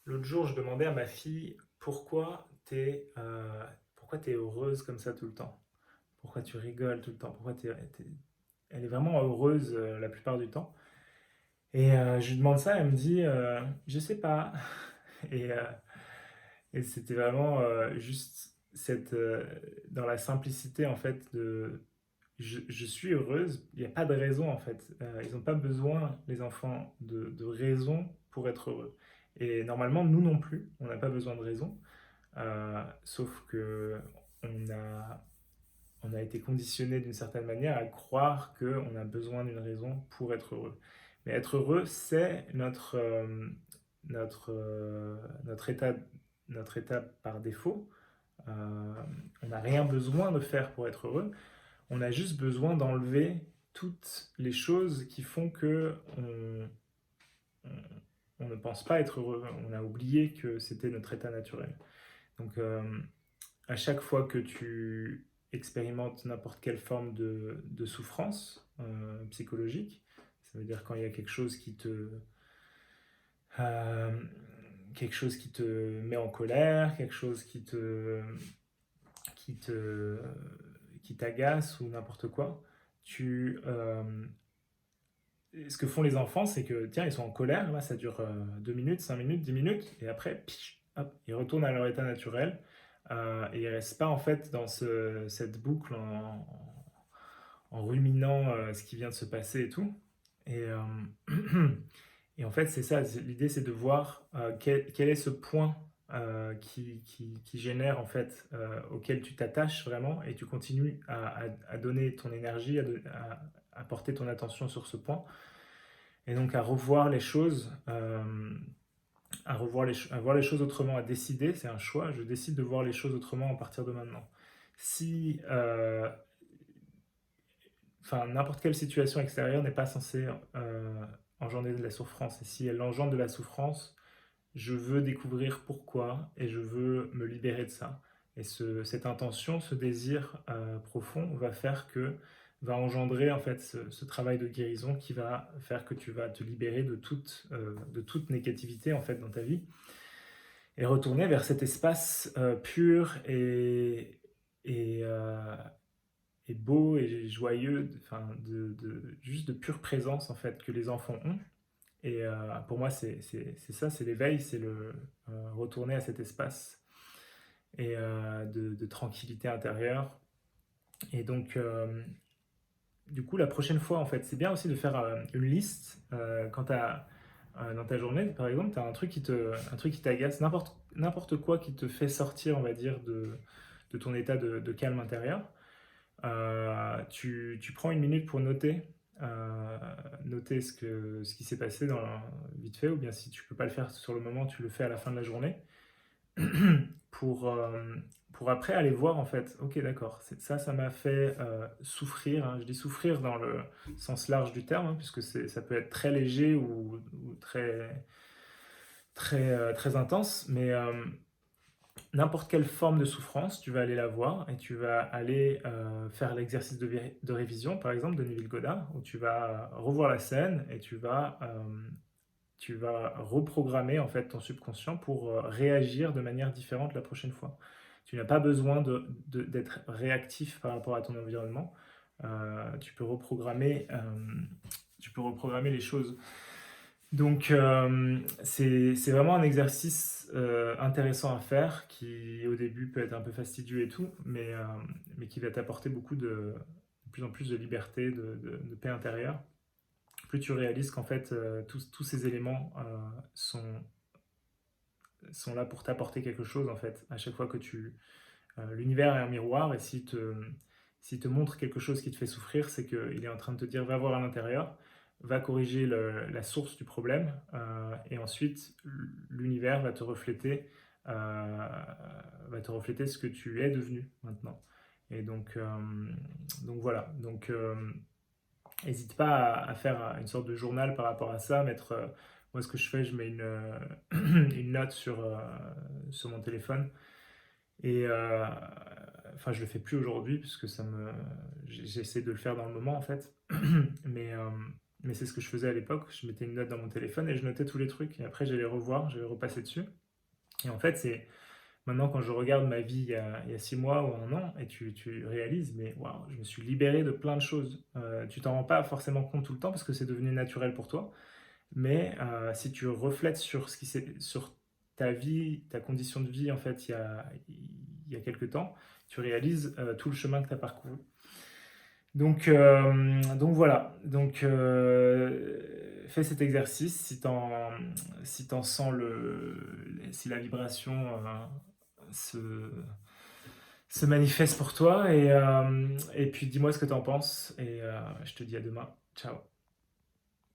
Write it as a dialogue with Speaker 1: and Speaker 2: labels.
Speaker 1: L'autre jour, je demandais à ma fille pourquoi t'es heureuse comme ça tout le temps? Pourquoi tu rigoles tout le temps? Elle est vraiment heureuse la plupart du temps. Et je lui demande ça, elle me dit je sais pas. Et, euh, et c'était vraiment juste dans la simplicité en fait de je suis heureuse, il n'y a pas de raison en fait. Ils n'ont pas besoin, les enfants, de raison pour être heureux. Et normalement, nous non plus, on n'a pas besoin de raison. Sauf que on a, on a été conditionné d'une certaine manière à croire qu'on a besoin d'une raison pour être heureux. Mais être heureux, c'est notre état, notre état par défaut. On n'a rien besoin de faire pour être heureux. On a juste besoin d'enlever toutes les choses qui font que on- on ne pense pas être heureux. On a oublié que c'était notre état naturel. Donc, à chaque fois que tu expérimentes n'importe quelle forme de souffrance psychologique, ça veut dire quand il y a euh, quelque chose qui te met en colère, quelque chose qui te, qui t'agace ou n'importe quoi, ce que font les enfants, c'est que tiens, ils sont en colère, là, ça dure 2 minutes, 5 minutes, 10 minutes, et après, hop, ils retournent à leur état naturel. Et ils restent pas en fait dans cette boucle en ruminant ce qui vient de se passer et tout. Et, et en fait, c'est ça, l'idée c'est de voir quel est ce point qui génère en fait, auquel tu t'attaches vraiment et tu continues à donner ton énergie, à porter ton attention sur ce point et donc à revoir les choses, à voir les choses autrement, à décider, c'est un choix, je décide de voir les choses autrement à partir de maintenant. Si enfin, n'importe quelle situation extérieure n'est pas censée engendrer de la souffrance. Et si elle engendre de la souffrance, je veux découvrir pourquoi et je veux me libérer de ça. Et cette intention, ce désir profond va engendrer en fait ce travail de guérison qui va faire que tu vas te libérer de toute négativité en fait dans ta vie et retourner vers cet espace pur et, euh, et beau et joyeux, enfin juste de pure présence en fait que les enfants ont. Et pour moi, c'est ça, c'est l'éveil, c'est le retourner à cet espace et de tranquillité intérieure. Et donc, du coup, la prochaine fois, en fait, c'est bien aussi de faire une liste quand dans ta journée, par exemple, tu as un truc qui t'agace, n'importe quoi qui te fait sortir, on va dire, de ton état de calme intérieur. Tu prends une minute pour noter ce qui s'est passé vite fait, ou bien si tu peux pas le faire sur le moment, tu le fais à la fin de la journée, pour, euh, pour après aller voir en fait, ok d'accord, ça m'a fait souffrir, hein. Je dis souffrir dans le sens large du terme, hein, puisque ça peut être très léger ou très intense, mais n'importe quelle forme de souffrance, tu vas aller la voir et tu vas aller faire l'exercice de révision, par exemple, de Neville Goddard, où tu vas revoir la scène et tu vas reprogrammer en fait ton subconscient pour réagir de manière différente la prochaine fois. Tu n'as pas besoin d'être réactif par rapport à ton environnement. Tu peux reprogrammer les choses. Donc, c'est vraiment un exercice intéressant à faire qui, au début, peut être un peu fastidieux et tout, mais qui va t'apporter de plus en plus de liberté, de paix intérieure. Plus tu réalises qu'en fait, tous ces éléments sont là pour t'apporter quelque chose, en fait, à chaque fois que l'univers est un miroir, et s'il te montre quelque chose qui te fait souffrir, c'est qu'il est en train de te dire va voir à l'intérieur, va corriger la source du problème, et ensuite l'univers va te refléter ce que tu es devenu maintenant. Et donc voilà. Donc n'hésite pas à faire une sorte de journal par rapport à ça, moi ce que je fais, je mets une note sur mon téléphone et enfin, je le fais plus aujourd'hui puisque j'essaie de le faire dans le moment en fait. Mais mais c'est ce que je faisais à l'époque. Je mettais une note dans mon téléphone et je notais tous les trucs. Et après, j'allais revoir, j'allais repasser dessus. Et en fait, c'est maintenant quand je regarde ma vie il y a 6 mois ou un an, et tu réalises, mais waouh, je me suis libéré de plein de choses. Tu t'en rends pas forcément compte tout le temps parce que c'est devenu naturel pour toi. Mais si tu reflètes sur sur ta vie, ta condition de vie, en fait, il y a quelques temps, tu réalises tout le chemin que tu as parcouru. Donc voilà, fais cet exercice si t'en sens si la vibration se, se manifeste pour toi, et puis dis-moi ce que tu en penses, et je te dis à demain. Ciao.